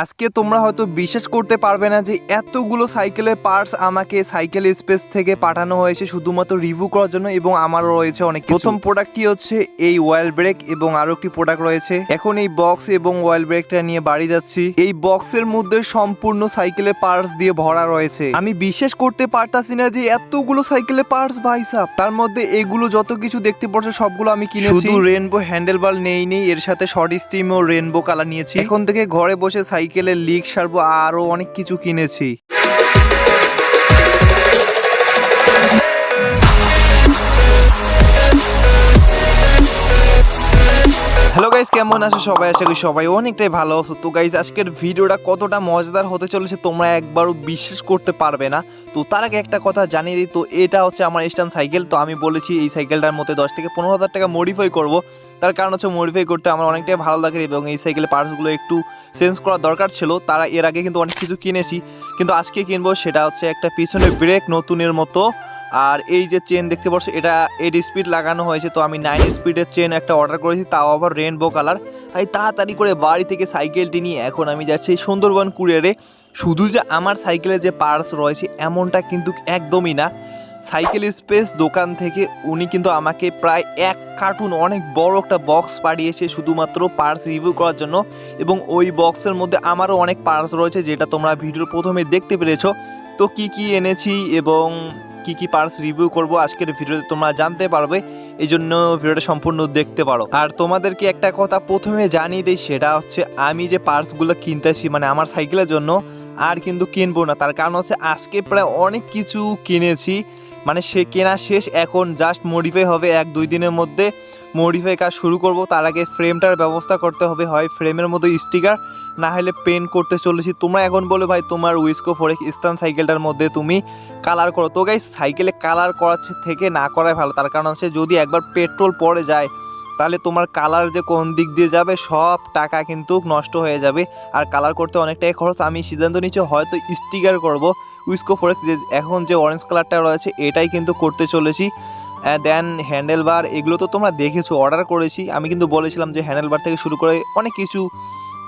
আজকে তোমরা হয়তো বিশ্বাস করতে পারবে না যে এতগুলো সাইকেলের পার্টস আমাকে সাইকেল স্পেস থেকে পাঠানো হয়েছে শুধুমাত্র রিভিউ করার জন্য, এবং আমারও রয়েছে অনেক কিছু। প্রথম প্রোডাক্টটি হচ্ছে এই অয়েল ব্রেক, এবং আরো একটি প্রোডাক্ট রয়েছে। এখন এই বক্স এবং অয়েল ব্রেকটা নিয়ে বাড়ি যাচ্ছি। এই বক্সের মধ্যে সম্পূর্ণ সাইকেলের পার্টস দিয়ে ভরা রয়েছে। আমি বিশ্বাস করতে পারতাছি না যে এতগুলো সাইকেলের পার্টস ভাই সাব। তার মধ্যে এগুলো যত কিছু দেখতে পাচ্ছ সবগুলো আমি কিনেছি। শুধু রেনবো হ্যান্ডেলবার নেই, এর সাথে শর্ট স্টিম ও রেনবো কালার নিয়েছি। এখন থেকে ঘরে বসে সাইকেলের লিক সারবো, আরো অনেক কিছু কিনেছি। হ্যালো গাইস, কেমন আছো সবাই? আশা করি সবাই অনেকটাই ভালো আছো। তো গাইস, আজকের ভিডিওটা কতটা মজাদার হতে চলেছে তোমরা একবারও বিশ্বাস করতে পারবে না। তো তার আগে একটা কথা জানিয়ে দিই, তো এটা হচ্ছে আমার স্ট্যান্ড সাইকেল। তো আমি বলেছি এই সাইকেলটার মধ্যে 10 থেকে 15,000 টাকা মডিফাই করব। তার কারণ হচ্ছে মডিফাই করতে আমার অনেকটাই ভালো লাগে, এবং এই সাইকেলের পার্টসগুলো একটু চেঞ্জ করা দরকার ছিল। তারা এর আগে কিন্তু অনেক কিছু কিনেছি, কিন্তু আজকে কিনবো সেটা হচ্ছে একটা পিছনে ব্রেক নতুনের মতো। আর এই যে চেন দেখতে পাচ্ছ, এটা 8 স্পিড লাগানো হয়েছে। তো আমি 9 স্পিডের চেন একটা অর্ডার করেছি, তাও আবার রেনবো কালার। তাই তাড়াতাড়ি করে বাড়ি থেকে সাইকেলটি নিয়ে এখন আমি যাচ্ছি সুন্দরবন কুরিয়ারে। শুধু যে আমার সাইকেলে যে পার্টস রয়েছে এমনটা কিন্তু একদমই না। সাইকেল স্পেস দোকান থেকে উনি কিন্তু আমাকে প্রায় 1 কার্টুন অনেক বড় একটা বক্স পাঠিয়েছে শুধুমাত্র পার্টস রিভিউ করার জন্য। এবং ওই বক্সের মধ্যে আমারও অনেক পার্টস রয়েছে, যেটা তোমরা ভিডিওর প্রথমে দেখতে পেরেছো। তো কি কি এনেছি এবং কি কি পার্টস রিভিউ করব আজকের ভিডিওতে তোমরা জানতে পারবে, এই জন্য ভিডিওটা সম্পূর্ণ দেখতে পারো। আর তোমাদেরকে একটা কথা প্রথমে জানিয়ে দিই, সেটা হচ্ছে আমি যে পার্টসগুলো কিনতেছি মানে আমার সাইকেলের জন্য, আর কিন্তু কিনবো না। তার কারণ হচ্ছে আজকে প্রায় অনেক কিছু কিনেছি, মানে সে কেনা শেষ, এখন জাস্ট মডিফাই হবে। 1-2 দিনের মধ্যে মডিফাই কাজ শুরু করব। তার আগে ফ্রেমটার ব্যবস্থা করতে হবে, হয় ফ্রেমের মধ্যে স্টিকার, না হলে পেন্ট করতে চলেছি। তোমরা এখন বলো ভাই তোমার উইসকো ফোরেক্স স্টান সাইকেলটার মধ্যে তুমি কালার করো। তো গাইস, সাইকেলে কালার করার থেকে না করাই ভালো। তার কারণ হচ্ছে যদি একবার পেট্রোল পড়ে যায় তাহলে তোমার কালার যে কোন দিক দিয়ে যাবে সব টাকা কিন্তু নষ্ট হয়ে যাবে, আর কালার করতে অনেকটাই খরচ। আমি সিদ্ধান্ত নিচ্ছি হয়তো স্টিকার করব। উইসকো ফোরেক্স যে এখন যে অরেঞ্জ কালারটা রয়েছে এটাই কিন্তু করতে চলেছি। দেন হ্যান্ডেলবার, এগুলো তো তোমরা দেখেছো, অর্ডার করেছি। আমি কিন্তু বলেছিলাম যে হ্যান্ডেলবার থেকে শুরু করে অনেক কিছু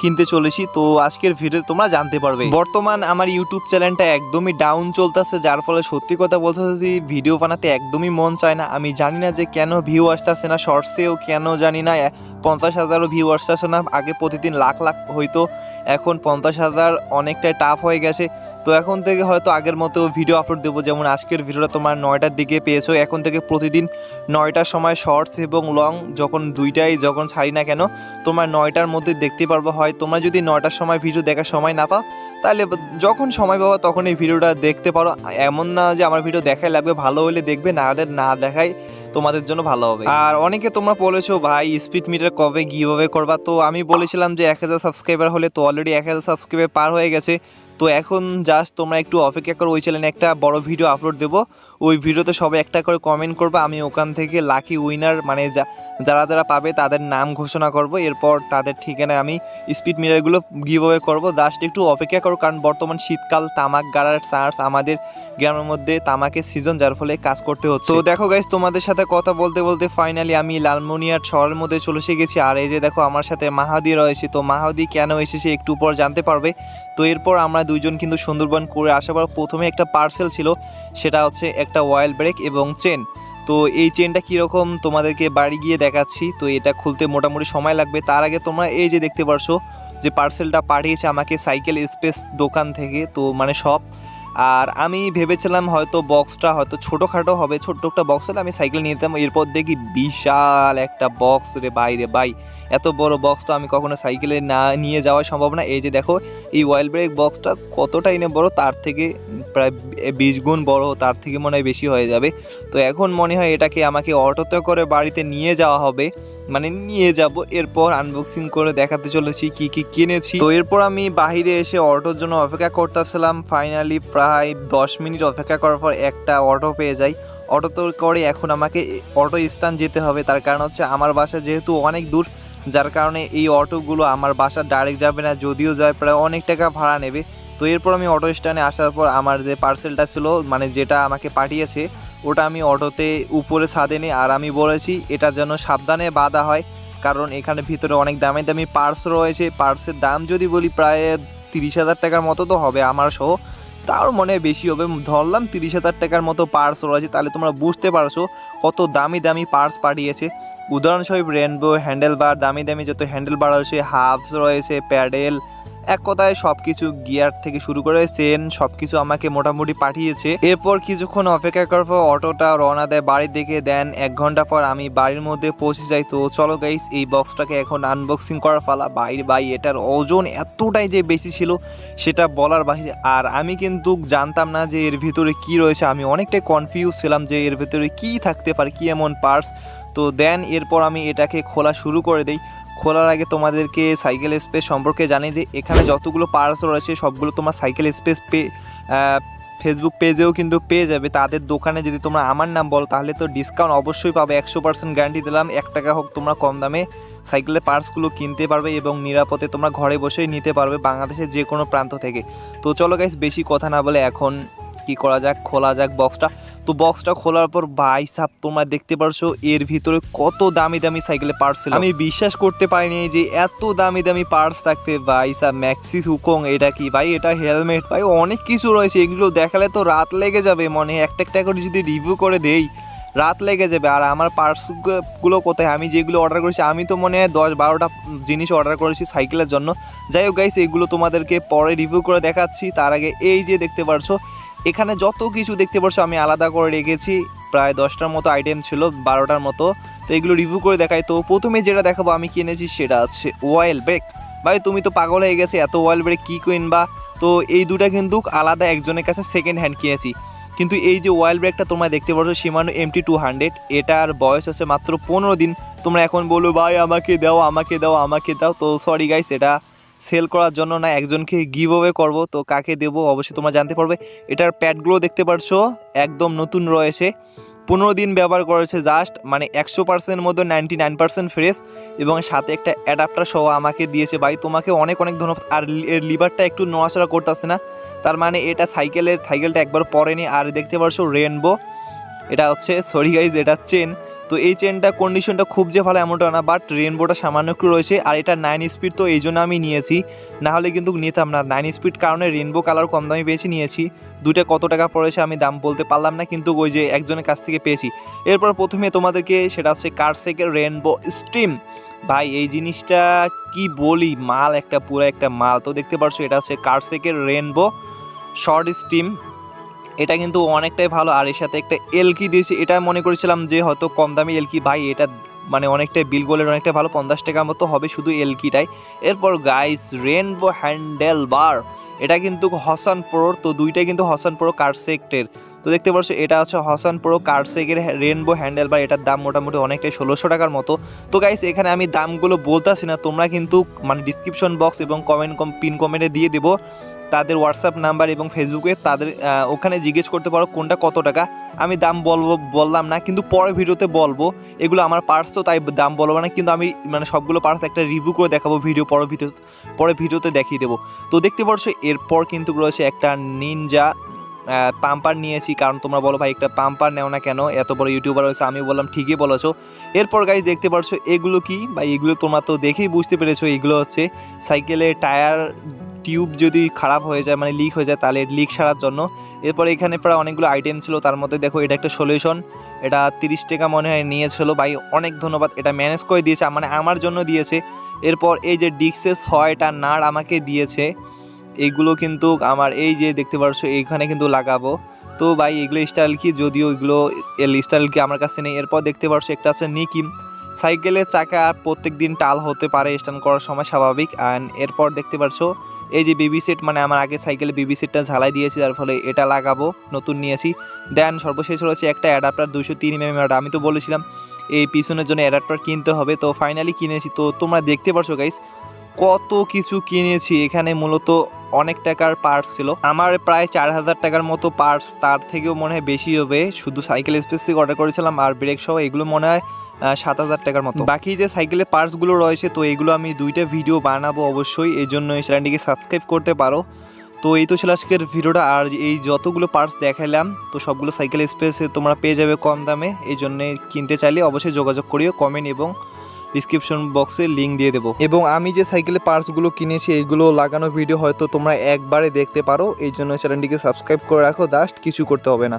কিনতে চলেছি। তো আজকের ভিডিওতে তোমরা জানতে পারবে। বর্তমান আমার ইউটিউব চ্যানেলটা একদমই ডাউন চলতেছে, যার ফলে সত্যি কথা বলতে চাচ্ছি ভিডিও বানাতে একদমই মন চায় না। আমি জানি না যে কেন ভিউ আসতেছে না, শর্টসেও কেন জানি না 50,000ও ভিউ আসতেছে না। আগে প্রতিদিন লাখ লাখ হইতো, এখন 50,000 অনেকটাই টাফ হয়ে গেছে। তো এখন থেকে হয়তো আগের মতো ভিডিও আপলোড দেবো, যেমন আজকের ভিডিওটা তোমার 9টার দিকে পেয়েছো। এখন থেকে প্রতিদিন 9টার সময় শর্টস এবং লং যখন দুইটাই যখন ছাড়ি না কেন তোমার 9টার মধ্যে দেখতে পারবো। হয় তোমরা যদি 9টার সময় ভিডিও দেখার সময় না পাও, তাহলে যখন সময় পাবো তখন এই ভিডিওটা দেখতে পারো। এমন না যে আমার ভিডিও দেখাই লাগবে, ভালো হলে দেখবে, না হলে না দেখাই তোমাদের জন্য ভালো হবে। আর অনেকে তোমরা বলেছো ভাই স্পিড মিটার কবে গিভঅ্যাওয়ে করবা। তো আমি বলেছিলাম যে 1000 সাবস্ক্রাইবার হলে, তো অলরেডি 1000 সাবস্ক্রাইবার পার হয়ে গেছে। তো এখন জাস্ট তোমরা একটু অপেক্ষা করো, ওই চ্যানেলে একটা বড় ভিডিও আপলোড দেবো। ওই ভিডিওতে সবাই একটা করে কমেন্ট করবে, আমি ওখান থেকে লাকি উইনার মানে যারা যারা পাবে তাদের নাম ঘোষণা করব। এরপর তাদের ঠিকানায় আমি স্পিড মিটারগুলো গিভঅ্যাওয়ে করব। জাস্ট একটু অপেক্ষা করো, কারণ বর্তমান শীতকাল, তামাক গাড়ার চান্স, আমাদের গ্রামের মধ্যে তামাকের সিজন, যার ফলে কাজ করতে হচ্ছে। তো দেখো গাইস, তোমাদের সাথে কথা বলতে বলতে ফাইনালি আমি লালমনিরহাট শহরের মধ্যে চলে এসে গেছি। আর এই যে দেখো আমার সাথে মাহাদি রয়েছে। তো মাহাদি কেন এসেছে একটু পর জানতে পারবে। তো এরপর আমরা দুইজন কিন্তু সুন্দরবন করে আসার পর প্রথমে একটা পার্সেল ছিল, সেটা হচ্ছে একটা অয়েল ব্রেক এবং চেন। তো এই চেনটা কীরকম তোমাদেরকে বাড়ি গিয়ে দেখাচ্ছি। তো এটা খুলতে মোটামুটি সময় লাগবে। তার আগে তোমরা এই যে দেখতে পারছো যে পার্সেলটা পাঠিয়েছে আমাকে সাইকেল স্পেস দোকান থেকে, তো মানে সব। আর আমি ভেবেছিলাম হয়তো বক্সটা হয়তো ছোটোখাটো হবে, ছোট্ট একটা বক্স হলে আমি সাইকেল নিয়ে যেতাম। এরপর দেখি বিশাল একটা বক্স রে ভাই, এত বড় বক্স তো আমি কখনো সাইকেলে না নিয়ে যাওয়া সম্ভব না। এই যে দেখো এই অয়েল ব্রেক বক্সটা কতটাই না বড়, তার থেকে প্রায় 20 গুণ বড়, তার থেকে মনে হয় বেশি হয়ে যাবে। তো এখন মনে হয় এটাকে আমাকে অটোতে করে বাড়িতে নিয়ে যাওয়া হবে, মানে নিয়ে যাব। এরপর আনবক্সিং করে দেখাতে চলেছি কি কি কিনেছি। তো এরপর আমি বাহিরে এসে অটোর জন্য অপেক্ষা করতেছিলাম। ফাইনালি প্রায় 10 মিনিট অপেক্ষা করার পর একটা অটো পেয়ে যাই। অটোতে করে এখন আমাকে অটো স্ট্যান্ড যেতে হবে। তার কারণ হচ্ছে আমার বাসা যেহেতু অনেক দূর, যার কারণে এই অটোগুলো আমার বাসা ডাইরেক্ট যাবে না, যদিও যায় প্রায় অনেক টাকা ভাড়া নেবে। তো এরপর আমি অটো স্ট্যান্ডে আসার পর আমার যে পার্সেলটা ছিল মানে যেটা আমাকে পাঠিয়েছে ওটা আমি অটোতে উপরে ছাদে নিই। আর আমি বলেছি এটা যেন সাবধানে বাঁধা হয়, কারণ এখানে ভিতরে অনেক দামি দামি পার্স রয়েছে। পার্সের দাম যদি বলি প্রায় 30,000 টাকার মতো তো হবে আমার সহ, তার মনে হয় বেশি হবে, ধরলাম 30,000 টাকার মতো পার্স রয়েছে। তাহলে তোমরা বুঝতে পারছো কত দামি দামি পার্স পাঠিয়েছে। উদাহরণস্বরূপ রেনবো হ্যান্ডেল বার, দামি দামি যত হ্যান্ডেল বার রয়েছে, হাফস রয়েছে, প্যাডেল, এক কথায় সব কিছু গিয়ার থেকে শুরু করে চেন সব কিছু আমাকে মোটামুটি পাঠিয়েছে। এরপর কিছুক্ষণ অপেক্ষা করার পর অটোটা রওনা দেয় বাড়ির দিকে। দেন 1 ঘন্টা পর আমি বাড়ির মধ্যে পৌঁছে যাই। তো চলো গাইস এই বক্সটাকে এখন আনবক্সিং করার পালা। ভাই এটার ওজন এতটাই যে বেশি ছিল সেটা বলার বাইরে। আর আমি কিন্তু জানতাম না যে এর ভিতরে কি রয়েছে, আমি অনেকটাই কনফিউজ ছিলাম যে এর ভিতরে কি থাকতে পারে, কি এমন পার্টস। তো দেন এরপর আমি এটাকে খোলা শুরু করে দিই। খোলার আগে তোমাদেরকে সাইকেল স্পেস সম্পর্কে জানিয়ে দিই। এখানে যতগুলো পার্টস রয়েছে সবগুলো তোমার সাইকেল স্পেস ফেসবুক পেজেও কিন্তু পেয়ে যাবে। তাদের দোকানে যদি তোমরা আমার নাম বলো তাহলে তো ডিসকাউন্ট অবশ্যই পাবে, 100% গ্যারান্টি দিলাম। 1 টাকা হোক তোমরা কম দামে সাইকেলের পার্টসগুলো কিনতে পারবে এবং নিরাপদে তোমরা ঘরে বসেই নিতে পারবে বাংলাদেশের যে কোনো প্রান্ত থেকে। তো চলো গাইস বেশি কথা না বলে এখন কি করা যাক, খোলা যাক বক্সটা। তো বক্সটা খোলার পর ভাই সাব তোমরা দেখতে পারছো এর ভিতরে কত দামি দামি সাইকেলের পার্টস ছিল। আমি বিশ্বাস করতে পারিনি যে এত দামি দামি পার্টস থাকবে। ভাই সাব ম্যাক্সিস হুকং, এটা কি ভাই, এটা হেলমেট, ভাই অনেক কিছু রয়েছে। এগুলো দেখালে তো রাত লেগে যাবে, মনে একটা একটা করে যদি রিভিউ করে দেই রাত লেগে যাবে। আর আমার পার্টসগুলো কোথায়, আমি যেগুলো অর্ডার করেছি, আমি তো মনে হয় 10-12টা জিনিস অর্ডার করেছি সাইকেলের জন্য। যাই হোক গাইস এগুলো তোমাদেরকে পরে রিভিউ করে দেখাচ্ছি। তার আগে এই যে দেখতে পারছো এখানে যত কিছু দেখতে পারছো আমি আলাদা করে রেখেছি। প্রায় 10টার মতো আইটেম ছিল, 12টার মতো। তো এগুলো রিভিউ করে দেখাই। তো প্রথমে যেটা দেখাবো আমি কিনেছি সেটা হচ্ছে অয়েল ব্রেক। ভাই তুমি তো পাগল হয়ে গেছে, এত অয়েল ব্রেক কী কিনবা। তো এই দুটা কিন্তু আলাদা একজনের কাছে সেকেন্ড হ্যান্ড কিনেছি। কিন্তু এই যে অয়েল ব্রেকটা তোমরা দেখতে পাচ্ছ শিমানো MT200, এটার বয়স হচ্ছে মাত্র 15 দিন। তোমরা এখন বলো ভাই আমাকে দাও আমাকে দাও আমাকে দাও। তো সরি গাইস, এটা সেল করার জন্য না, একজনকে গিভ অ্যাওয়ে করবো। তো কাকে দেবো অবশ্যই তোমরা জানতে পারবে। এটার প্যাডগুলো দেখতে পারছো একদম নতুন রয়েছে, 15 দিন ব্যবহার করেছে জাস্ট, মানে 100%-এর মধ্যে 99% ফ্রেশ এবং সাথে একটা অ্যাডাপ্টার সহ আমাকে দিয়েছে। ভাই তোমাকে অনেক অনেক ধন্যবাদ। আর এর লিভারটা একটু নড়াচড়া করতেছে না, তার মানে এটা সাইকেলটা একবার পরেনি। আর দেখতে পারছো রেনবো, এটা হচ্ছে সরি গাইজ এটা চেন। তো এই চেনটা কন্ডিশনটা খুব যে ভালো এমনটা না, বাট রেনবোটা সামান্য একটু রয়েছে। আর এটা 9 স্পিড, তো এই জন্য আমি নিয়েছি, না হলে কিন্তু নিতাম না। 9 স্পিড কারণে রেনবো কালার কম দামে পেয়েছি, নিয়েছি। দুইটা কত টাকা পড়েছে আমি দাম বলতে পারলাম না, কিন্তু ওই যে একজনের কাছ থেকে পেয়েছি। এরপর প্রথমে তোমাদেরকে সেটা হচ্ছে কারসেকের রেনবো স্ট্রিম। ভাই এই জিনিসটা কি বলি, মাল একটা পুরো একটা মাল। তো দেখতে পারছো এটা হচ্ছে কারসেকের রেনবো শর্ট স্ট্রিম, এটা কিন্তু অনেকটাই ভালো। আর এর সাথে একটা এলকি দিয়েছে, এটা মনে করেছিলাম যে হয়তো কম দামি এলকি, ভাই এটা মানে অনেকটাই বিল গোলের অনেকটা ভালো, 50 টাকার মতো হবে শুধু এলকিটাই। এরপর গাইস রেনবো হ্যান্ডেল বার, এটা কিন্তু হসান প্রোর। তো দুইটাই কিন্তু হসান প্রো কারসেকের। তো দেখতে পাচ্ছ এটা হচ্ছে হসান প্রো কারসেকের রেনবো হ্যান্ডেল বার, এটার দাম মোটামুটি অনেকটাই 1600 টাকার মতো। তো গাইস এখানে আমি দামগুলো বলতেছি না, তোমরা কিন্তু মানে ডিসক্রিপশন বক্স এবং পিন কমেন্টে দিয়ে দেবো তাদের হোয়াটসঅ্যাপ নাম্বার এবং ফেসবুকে, তাদের ওখানে জিজ্ঞেস করতে পারো কোনটা কত টাকা। আমি দাম বললাম না, কিন্তু পরে ভিডিওতে বলবো। এগুলো আমার পার্টস তো তাই দাম বলবো না, কিন্তু আমি মানে সবগুলো পার্টস একটা রিভিউ করে দেখাবো পরে ভিডিওতে দেখিয়ে দেবো। তো দেখতে পারছো এরপর কিন্তু রয়েছে একটা নিনজা পাম্পার নিয়েছি। কারণ তোমরা বলো ভাই একটা পাম্পার নেও না কেন, এত বড় ইউটিউবার হয়েছে। আমি বললাম ঠিকই বলেছো। এরপর গাইজ দেখতে পারছো এগুলো কি ভাই, এগুলো তোমরা তো দেখেই বুঝতে পেরেছো, এগুলো হচ্ছে সাইকেলের টায়ার টিউব যদি খারাপ হয়ে যায় মানে লিক হয়ে যায় তাহলে লিক সারার জন্য। এরপর এখানে প্রায় অনেকগুলো আইটেম ছিল, তার মধ্যে দেখো এটা একটা সলিউশন, এটা 30 টাকা মনে হয় নিয়েছিল। ভাই অনেক ধন্যবাদ, এটা ম্যানেজ করে দিয়েছে, মানে আমার জন্য দিয়েছে। এরপর এই যে ডিক্সের 6টা নাট আমাকে দিয়েছে, এইগুলো কিন্তু আমার এই যে দেখতে পাচ্ছ এইখানে কিন্তু লাগাবো। তো ভাই এগুলো স্টাইল কি, যদিও এগুলো স্টাইল কি আমার কাছে নেই। এরপর দেখতে পাচ্ছ একটা আছে নিকিম, সাইকেলের চাকা প্রত্যেক দিন টাল হতে পারে স্ট্যান্ড করার সময়, স্বাভাবিক। অ্যান্ড এরপর দেখতে পাচ্ছ এই যে বেবি সেট, মানে আমার আগে সাইকেলে বেবি সেটটা ঝালাই দিয়েছি, যার ফলে এটা লাগাবো, নতুন নিয়েছি। দেন সর্বশেষ রয়েছে একটা অ্যাডাপ্টার 203 mm। আমি তো বলেছিলাম এই পিছনের জন্য অ্যাডাপ্টার কিনতে হবে, তো ফাইনালি কিনেছি। তো তোমরা দেখতে পাচ্ছ গাইস কত কিছু কিনেছি। এখানে মূলত অনেক টাকার পার্টস ছিল, আমার প্রায় 4000 টাকার মতো পার্টস, তার থেকেও মনে হয় বেশি হবে। শুধু সাইকেল স্পেসিফিক অর্ডার করেছিলাম আর ব্রেক সহ, এগুলো মনে হয় 7000 টাকার মতো। বাকি যে সাইকেলের পার্টসগুলো রয়েছে তো এগুলো আমি 2টা ভিডিও বানাবো অবশ্যই, এই জন্য এই চ্যানেলটিকে সাবস্ক্রাইব করতে পারো। তো এই তো ছিল আজকের ভিডিওটা। আর এই যতগুলো পার্টস দেখালাম তো সবগুলো সাইকেল স্পেসে তোমরা পেয়ে যাবে কম দামে, এই জন্যে কিনতে চাইলে অবশ্যই যোগাযোগ করিও, কমেন্ট এবং ডিসক্রিপশন বক্সে লিঙ্ক দিয়ে দেবো। এবং আমি যে সাইকেলের পার্টসগুলো কিনেছি এইগুলো লাগানো ভিডিও হয়তো তোমরা একবারে দেখতে পারো, এই জন্য চ্যানেলটিকে সাবস্ক্রাইব করে রাখো, জাস্ট কিছু করতে হবে না।